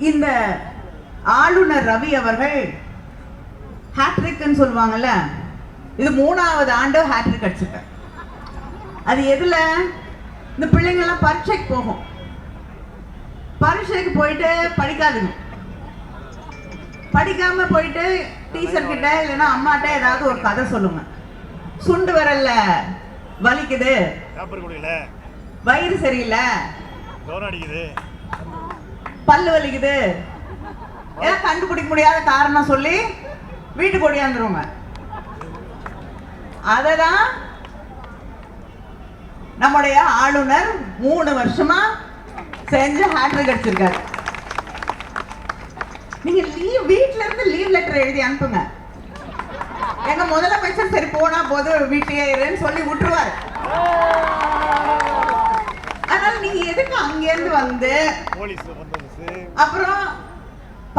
இந்த ஆளுநர் ரவி அவர்கள் ஹேட்ரிக்னு சொல்லுவாங்கல்ல, இது 3வது ஆண்டு ஹேட்ரிக் அடிச்சிருக்கார். அது எதுல? இந்த பிள்ளைங்கெல்லாம் பரீட்சைக்கு போகும். பரீட்சைக்கு போயிட்டு படிக்காதுங்க. படிக்காம போயிட்டு டீச்சர் கிட்ட இல்லைன்னா அம்மாட்ட ஏதாவது ஒரு கதை சொல்லுங்க. சுண்டு வரல வலிக்குது, வயிறு சரியில்லை, பல்லு வலிக்குது, ஏதாவது கண்டுபிடிக்க முடியாத காரணம் சொல்லி வீட்டுக்கு ஓடியாந்துருவாங்க. அததான் நம்முடைய ஆளுநர் 3 வருஷமா செஞ்சு ஹேட்ரிக் அடிச்சிருக்காரு. நீங்க வீட்ல இருந்து லீவ் லெட்டர் எழுதி அனுப்புங்க. எங்க முதலமைச்சர் சரி போனா போது வீட்லயே இருன்னு சொல்லி விட்டுருவாரு. அதனால நீங்க எதுக்கு அங்கிருந்து வந்து அப்புறம்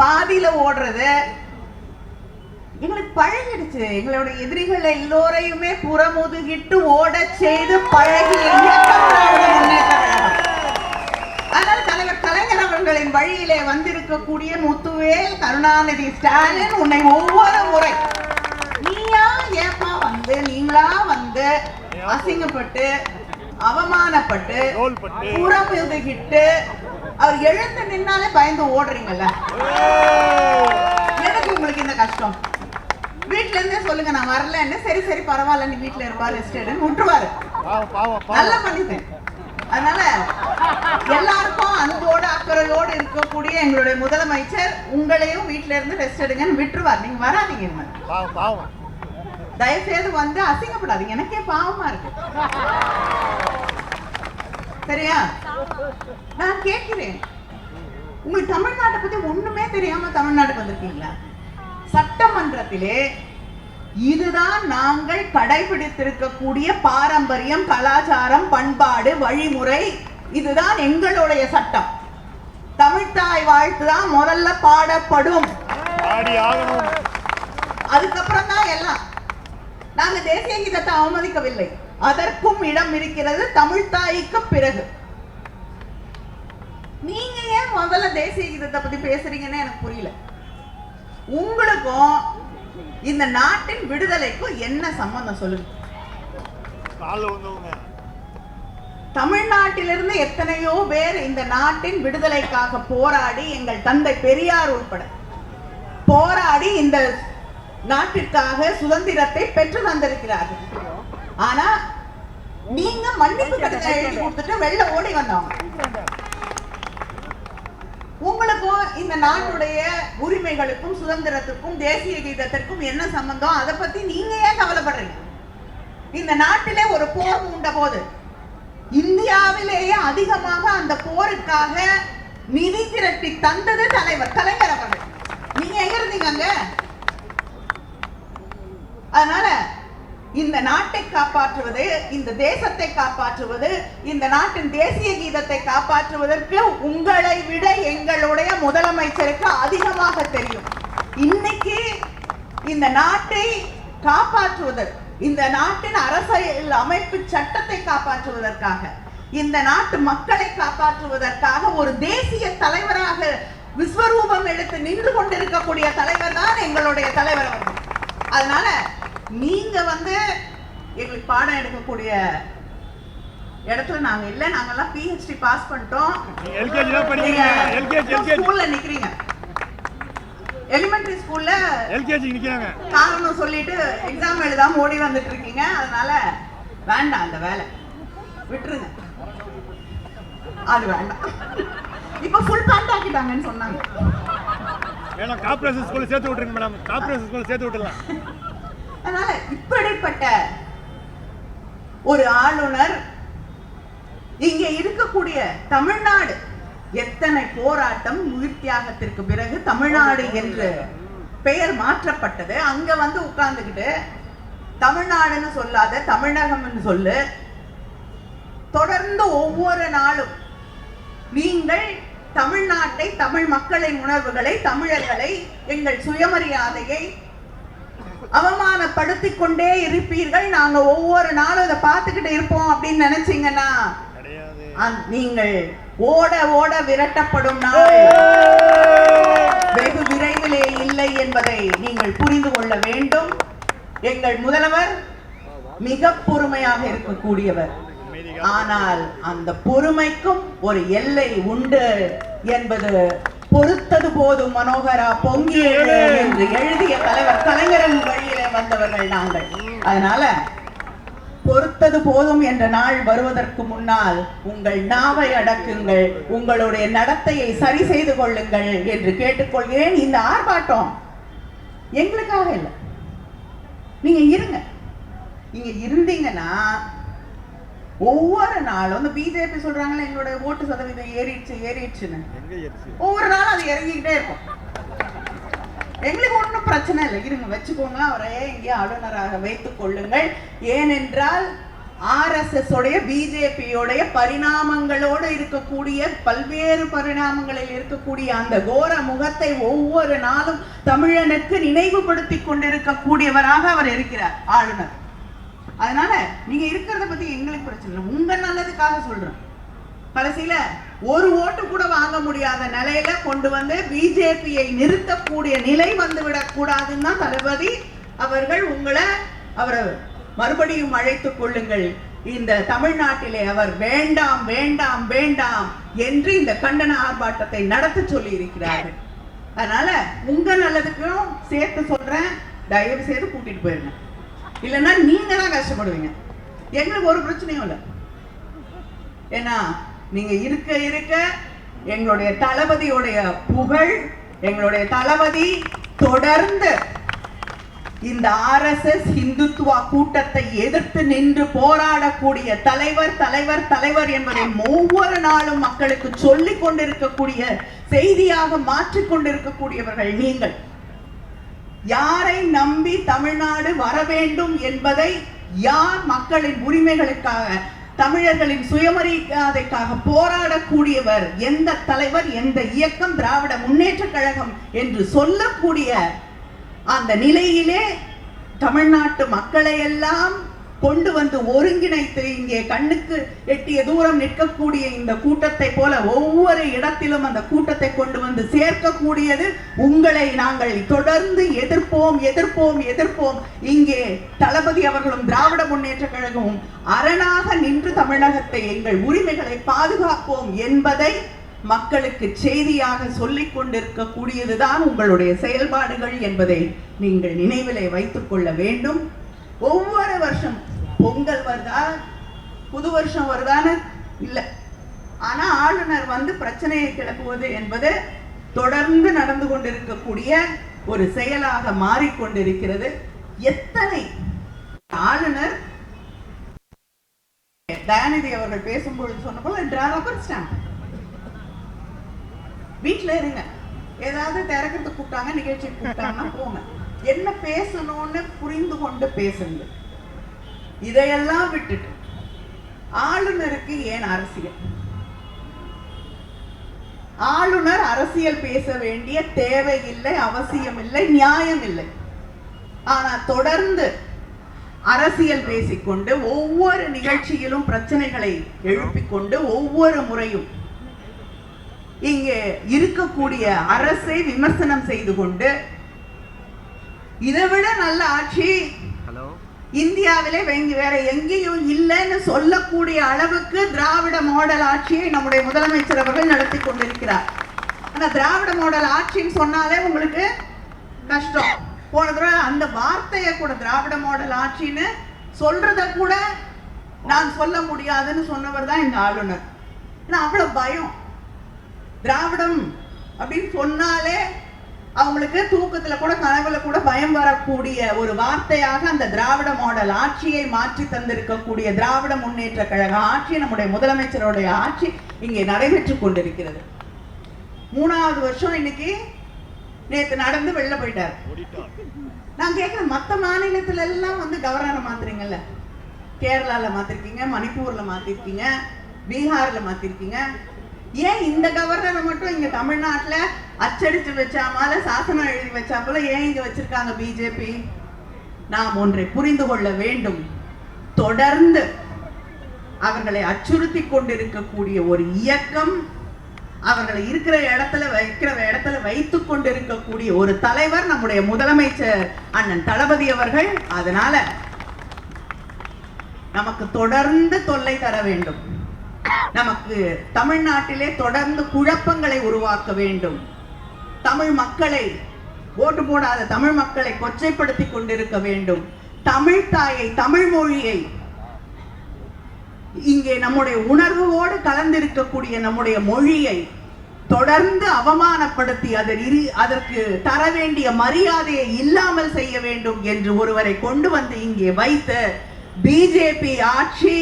பாதியில ஓடுறது? எங்களுக்கு பழகிடுச்சு. எங்களோட எதிரிகள் எல்லோரையுமே புறமுதுகிட்டு ஓட செய்து பழகிய அதனால தலைவர் கலைஞர் அவர்களின் வழியிலே வந்திருக்கக்கூடிய முத்துவேல் கருணாநிதி ஸ்டாலின் உன்னை ஒவ்வொரு முறை நீயா ஏப்பா வந்து நீங்களா வந்து அசிங்கப்பட்டு அவமானப்பட்டு புறமுதுகிட்டு அவர் எழுந்து நின்னாலே பயந்து ஓடுறீங்கல்ல. எனக்கு உங்களுக்கு இந்த கஷ்டம். வீட்டுல இருந்தே சொல்லுங்க நான் வரலன்னு. சரி சரி பரவாயில்ல நீ வீட்டுல இருப்பா ரெஸ்ட் எடுன்னு விட்டுருவாரு. நல்லா பண்ணிட்டேன். அதனால எல்லாருக்கும் அன்போடு அக்கறையோடு இருக்கக்கூடிய எங்களுடைய முதலமைச்சர் உங்களையும் வீட்டுல இருந்து ரெஸ்ட் எடுங்கன்னு விட்டுருவார். நீங்க வராதீங்க, தயவு செய்து வந்து அசிங்கப்படாதீங்க. எனக்கே பாவமா இருக்கு. சரியா? நான் கேட்கிறேன், உங்களுக்கு தமிழ்நாட்டை பத்தி ஒண்ணுமே தெரியாம தமிழ்நாட்டுக்கு வந்திருக்கீங்களா? சட்டமன்றத்திலே இதுதான் நாங்கள் கடைபிடித்திருக்கக்கூடிய பாரம்பரியம், கலாச்சாரம், பண்பாடு, வழிமுறை. இதுதான் எங்களுடைய சட்டம். தமிழ்த்தாய் வாழ்த்து தான் முதல்ல பாடப்படும். அதுக்கப்புறம் தான் எல்லாம். நாங்க தேசிய கீதத்தை அவமதிக்கவில்லை. அதற்கும் இடம் இருக்கிறது தமிழ்த்தாய்க்கு பிறகு. நீங்க ஏன் முதல்ல தேசிய கீதத்தை பத்தி பேசுறீங்கன்னு எனக்கு புரியல. உங்களுக்கும் இந்த நாட்டின் விடுதலைக்கும் என்ன சம்பந்தம் சொல்லுங்க? தமிழ்நாட்டிலிருந்து எத்தனையோ பேர் இந்த நாட்டின் விடுதலைக்காக போராடி, எங்கள் தந்தை பெரியார் உட்பட போராடி இந்த நாட்டிற்காக சுதந்திரத்தை பெற்று தந்திருக்கிறார்கள். ஆனா நீங்க மன்னிப்பு கடிதம் எழுதி கொடுத்துட்டு வெளில ஓடி வந்தவங்க. உங்களுக்கும் இந்த நாட்டுடைய உரிமைகளுக்கும் சுதந்திரத்துக்கும் தேசிய கீதத்திற்கும் என்ன சம்பந்தம்? அதை பத்தி நீங்க ஏன் கவலைப்படுறீங்க? இந்த நாட்டிலே ஒரு போர் உண்ட போது இந்தியாவிலேயே அதிகமாக அந்த போருக்காக நிதி திரட்டி தந்தது தலைவர் கலைஞர் அவர்கள். நீங்க எங்க இருந்தீங்க அங்க? அதனால இந்த நாட்டை காப்பாற்றுவது, இந்த தேசத்தை காப்பாற்றுவது, இந்த நாட்டின் தேசிய கீதத்தை காப்பாற்றுவதற்கு உங்களை விட எங்களுடைய முதலமைச்சருக்கு அதிகமாக தெரியும். இன்னைக்கு இந்த நாட்டை காப்பாற்றுவதற்கு, இந்த நாட்டின் அரசியல் அமைப்பு சட்டத்தை காப்பாற்றுவதற்காக, இந்த நாட்டு மக்களை காப்பாற்றுவதற்காக ஒரு தேசிய தலைவராக விஸ்வரூபம் எடுத்து நின்று கொண்டிருக்கக்கூடிய தலைவர் தான் எங்களுடைய தலைவர் அவர்கள். அதனால நீங்க வந்து எங்களுக்கு பாடம் எடுக்கக்கூடிய இடத்துல நாங்க இல்ல. நாங்கெல்லாம் PhD பாஸ் பண்ணிட்டோம். ஸ்கூல்ல நிக்கிறீங்க, எலிமெண்டரி ஸ்கூல்ல LKG நிக்கிறாங்க. காரணம் சொல்லிட்டு எக்ஸாம் எழுதாம ஓடி வந்துட்டு இருக்கீங்க. அதனால வேண்டாம், அந்த வேலை விட்டுருங்க. அது வேண்டாம். இப்ப ஃபுல் பேண்ட் ஆக்கிட்டாங்கன்னு சொன்னாங்க. மேடம் கார்ப்பரேஷன் ஸ்கூல்ல சேர்த்து விட்டுருங்க மேடம். கார்ப்பரேஷன் ஸ்கூல்ல சேர்த்து விட்டுறலாம். அதனால இப்படிப்பட்ட ஒரு ஆளுநர் இங்க இருக்கக்கூடிய தமிழ்நாடு எத்தனை போராட்டம் உயிர் தியாகத்திற்கு பிறகு தமிழ்நாடு என்று பெயர் மாற்றப்பட்டது. அங்க வந்து உட்கார்ந்துகிட்டு தமிழ்நாடுன்னு சொல்லாத தமிழகம் சொல்லு. தொடர்ந்து ஒவ்வொரு நாளும் நீங்கள் தமிழ்நாட்டை, தமிழ் மக்களின் உணர்வுகளை, தமிழர்களை, எங்கள் சுயமரியாதையை அவமானப்படுத்திக் கொண்டே இருப்பீர்கள். நாங்க ஒவ்வொரு நாளும் இதை பார்த்துக்கிட்டு இருப்போம் அப்படின்னு நினைச்சீங்கன்னா நீங்கள் ஓட ஓட விரட்டப்படும் நாள் எங்கள் முதல்வர் மிக பொறுமையாக இருக்கக்கூடியவர். ஆனால் அந்த பொறுமைக்கும் ஒரு எல்லை உண்டு என்பது பொறுத்தது போதும் மனோகரா பொங்கியது என்று எழுதிய தலைவர் கலைஞரின் வழியிலே வந்தவர்கள் நாங்கள். அதனால பொறுத்தது போதும் என்ற நாள் வருவதற்கு முன்னால் உங்கள் நாவை அடக்குங்கள், உங்களுடைய நடத்தையை சரி செய்து கொள்ளுங்கள் என்று கேட்டுக்கொள்கிறேன். இந்த ஆர்ப்பாட்டம் எங்களுக்காக இல்லை, நீங்க இருங்க. நீங்க இருந்தீங்கன்னா ஒவ்வொரு நாளும் இந்த பிஜேபி சொல்றாங்களே எங்களுடைய ஓட்டு சதவீதம் ஏறிடுச்சுன்னு, ஒவ்வொரு நாளும் அது இறங்கிக்கிட்டே இருக்கும். எங்களுக்கு ஒன்றும் பிரச்சனை இல்லை, இருங்க வச்சுக்கோங்க, அவரை இங்கே ஆளுநராக வைத்துக் கொள்ளுங்கள். ஏனென்றால் RSS உடைய பிஜேபியோடைய பரிணாமங்களோடு இருக்கக்கூடிய பல்வேறு பரிணாமங்களில் இருக்கக்கூடிய அந்த கோர முகத்தை ஒவ்வொரு நாளும் தமிழனுக்கு நினைவுபடுத்தி கொண்டிருக்கக்கூடியவராக அவர் இருக்கிறார் ஆளுநர். அதனால நீங்க இருக்கிறத பத்தி எங்களுக்கு பிரச்சனை இல்லை, உங்க நல்லதுக்காக சொல்றேன். கடைசியில ஒரு ஓட்டு கூட வாங்க முடியாத நிலையில கொண்டு வந்து பிஜேபியை நிறுத்தக்கூடிய நிலை வந்துவிடக் கூடாதுன்னு தான் தளபதி அவர்கள் அவரை மறுபடியும் அழைத்துக் கொள்ளுங்கள். இந்த தமிழ்நாட்டிலே அவர் வேண்டாம் வேண்டாம் வேண்டாம் என்று இந்த கண்டன ஆர்ப்பாட்டத்தை நடத்த சொல்லி இருக்கிறார்கள். அதனால உங்க நல்லதுக்கும் சேர்த்து சொல்றேன், தயவு செய்து கூட்டிட்டு போயிருங்க, இல்லைன்னா நீங்க தான் கஷ்டப்படுவீங்க. எங்களுக்கு ஒரு பிரச்சனையும் இல்லை. ஏன்னா நீங்க இருக்க இருக்க எங்களுடைய தளபதியுடைய புகழ், எங்களுடைய தளபதி தொடர்ந்து இந்த RSS இந்துத்துவா கூட்டத்தை எதிர்த்து நின்று போராடக்கூடிய தலைவர் தலைவர் தலைவர் என்பதை ஒவ்வொரு நாளும் மக்களுக்கு சொல்லிக் கொண்டிருக்கக்கூடிய செய்தியாக மாற்றிக் கொண்டிருக்கக்கூடியவர்கள் நீங்கள். யாரை நம்பி தமிழ்நாடு வர வேண்டும் என்பதை, யார் மக்களின் உரிமைகளுக்காக, தமிழர்களின் சுயமரியாதைக்காக போராடக்கூடியவர், எந்த தலைவர், எந்த இயக்கம், திராவிட முன்னேற்ற கழகம் என்று சொல்லக்கூடிய அந்த நிலையிலே தமிழ்நாட்டு மக்களை எல்லாம் கொண்டு வந்து ஒருங்கிணைத்து இங்கே கண்ணுக்கு எட்டிய தூரம் நிற்கக்கூடிய இந்த கூட்டத்தை போல ஒவ்வொரு இடத்திலும் அந்த கூட்டத்தை கொண்டு வந்து சேர்க்கக்கூடியது உங்களை நாங்கள் தொடர்ந்து எதிர்ப்போம் எதிர்ப்போம் எதிர்ப்போம். இங்கே தளபதி அவர்களும் திராவிட முன்னேற்ற கழகமும் அரணாக நின்று தமிழகத்தை எங்கள் உரிமைகளை பாதுகாப்போம் என்பதை மக்களுக்கு செய்தியாக சொல்லிக் கொண்டிருக்கக்கூடியதுதான் உங்களுடைய செயல்பாடுகள் என்பதை நீங்கள் நினைவிலே வைத்துக் கொள்ள வேண்டும். ஒவ்வொரு வருஷம் பொங்கல் வருதா, புது வருஷம் வருதான்னு இல்லை, ஆனா ஆளுநர் வந்து பிரச்சனையை கிளப்புவது என்பது தொடர்ந்து நடந்து கொண்டிருக்கக்கூடிய ஒரு செயலாக மாறிக்கொண்டிருக்கிறது. எத்தனை ஆளுநர் தயாநிதி அவர்கள் பேசும்பொழுது சொன்ன போல ரப்பர் ஸ்டாம்ப், வீட்டுல இருங்க, ஏதாவது திறக்கிறதுக்கு கூப்பிட்டாங்க, நிகழ்ச்சி கூப்பிட்டாங்கன்னா போங்க, என்ன பேசணும்னு புரிந்து கொண்டு பேசுங்க. இதையெல்லாம் விட்டுட்டு ஆளுநருக்கு ஏன் அரசியல்? ஆளுநர் அரசியல் பேச வேண்டிய தேவை இல்லை, அவசியம் இல்லை, நியாயம் இல்லை. ஆனா தொடர்ந்து அரசியல் பேசிக்கொண்டு ஒவ்வொரு நிகழ்ச்சியிலும் பிரச்சனைகளை எழுப்பிக்கொண்டு ஒவ்வொரு முறையும் இங்கே இருக்கக்கூடிய அரசை விமர்சனம் செய்து கொண்டு, இதைவிட நல்ல ஆட்சி இந்தியாவிலே வேற எங்கேயும் இல்லைன்னு சொல்லக்கூடிய அளவுக்கு திராவிட மாடல் ஆட்சியை நம்முடைய முதலமைச்சர் அவர்கள் நடத்தி கொண்டிருக்கிறார். ஆனா திராவிட மாடல் ஆட்சின்னு சொன்னாலே உங்களுக்கு கஷ்டம். போன தடவை அந்த வார்த்தையை கூட திராவிட மாடல் ஆட்சின்னு சொல்றத கூட நான் சொல்ல முடியாதுன்னு சொன்னவர் தான் இந்த ஆளுநர். அவ்வளவு பயம். திராவிடம் அப்படின்னு சொன்னாலே அவங்களுக்கு தூக்கத்துல கூட கனவுல கூட பயம் வரக்கூடிய ஒரு வார்த்தையாக அந்த திராவிட மாடல் ஆட்சியை மாற்றி தந்திருக்கக்கூடிய திராவிட முன்னேற்ற கழக ஆட்சி, நம்முடைய முதலமைச்சருடைய ஆட்சி இங்கே நடைபெற்று கொண்டிருக்கிறது. 3வது வருஷம் இன்னைக்கு நேத்து நடந்து வெளில போயிட்டார். நான் கேட்கிறேன், மற்ற மாநிலத்துல எல்லாம் வந்து கவர்னரை மாத்துறீங்கல்ல, கேரளால மாத்திருக்கீங்க, மணிப்பூர்ல மாத்திருக்கீங்க, பீகார்ல மாத்திருக்கீங்க, ஏன் இந்த கவர்னரை மட்டும் இங்க தமிழ்நாட்டுல அச்சடிச்சு வச்சாமல சாசனம் எழுதி வச்சா போல ஏன் இங்க வச்சிருக்காங்க பிஜேபி? நாம் ஒன்றை புரிந்து கொள்ள வேண்டும். தொடர்ந்து அவர்களை அச்சுறுத்தி கொண்டிருக்கக்கூடிய ஒரு இயக்கம் அவர்களை இருக்கிற இடத்துல வைத்துக் கொண்டிருக்கக்கூடிய ஒரு தலைவர் நம்முடைய முதலமைச்சர் அண்ணன் தளபதி அவர்கள். அதனால நமக்கு தொடர்ந்து தொல்லை தர வேண்டும். நமக்கு தமிழ்நாட்டிலே தொடர்ந்து குழப்பங்களை உருவாக்க வேண்டும். தமிழ் மக்களை, ஓட்டு போடாத தமிழ் மக்களை கொச்சைப்படுத்தி கொண்டிருக்க வேண்டும். தமிழ் தாயை, தமிழ் மொழியை, இங்கே நம்முடைய உணர்வோடு கலந்திருக்கக்கூடிய நம்முடைய மொழியை தொடர்ந்து அவமானப்படுத்தி அதற்கு தர வேண்டிய மரியாதையை இல்லாமல் செய்ய வேண்டும் என்று ஒருவரை கொண்டு வந்து இங்கே வைத்த பிஜேபி ஆட்சி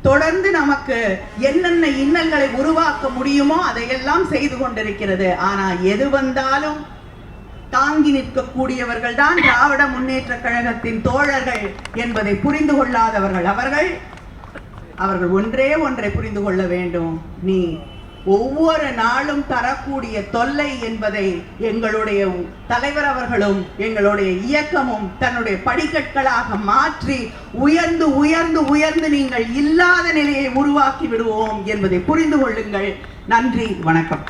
தொடர்ந்து நமக்கு என்னென்ன இன்னல்களை உருவாக்க முடியுமோ அதையெல்லாம் செய்து கொண்டிருக்கிறது. ஆனா எது வந்தாலும் தாங்கி நிற்கக்கூடியவர்கள் தான் திராவிட முன்னேற்ற கழகத்தின் தோழர்கள் என்பதை புரிந்து கொள்ளாதவர்கள் அவர்கள் ஒன்றை புரிந்து கொள்ள வேண்டும். நீ ஒவ்வொரு நாளும் தரக்கூடிய தொல்லை என்பதை எங்களுடைய தலைவர் அவர்களும் எங்களுடைய இயக்கமும் தன்னுடைய படிக்கற்களாக மாற்றி உயர்ந்து உயர்ந்து உயர்ந்து நீங்கள் இல்லாத நிலையை உருவாக்கி விடுவோம் என்பதை புரிந்து கொள்ளுங்கள். நன்றி, வணக்கம்.